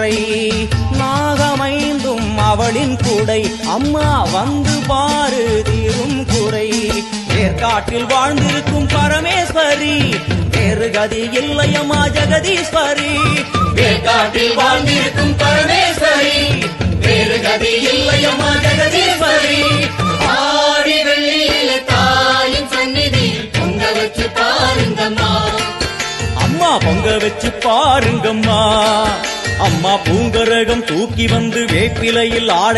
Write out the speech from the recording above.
குறை. நாகமைந்தும் அவளின் குடை, அம்மா வந்து பாரு தீரும் குறை. ஏற்காட்டில் வாழ்ந்திருக்கும் பரமேஸ்வரி, வேறு கதி இல்லையம்மா ஜெகதீஸ்வரி. ஏற்காட்டில் வாழ்ந்திருக்கும் பரமேஸ்வரி, வேறு கதி இல்லையம்மா ஜெகதீஸ்வரி. ஆடி வெள்ளியில தாயின் சந்நிதி பொங்க வச்சு பாருங்கம்மா. அம்மா பொங்க வச்சு பாருங்கம்மா. அம்மா பூங்கரகம் தூக்கி வந்து வேப்பிலையில் ஆடை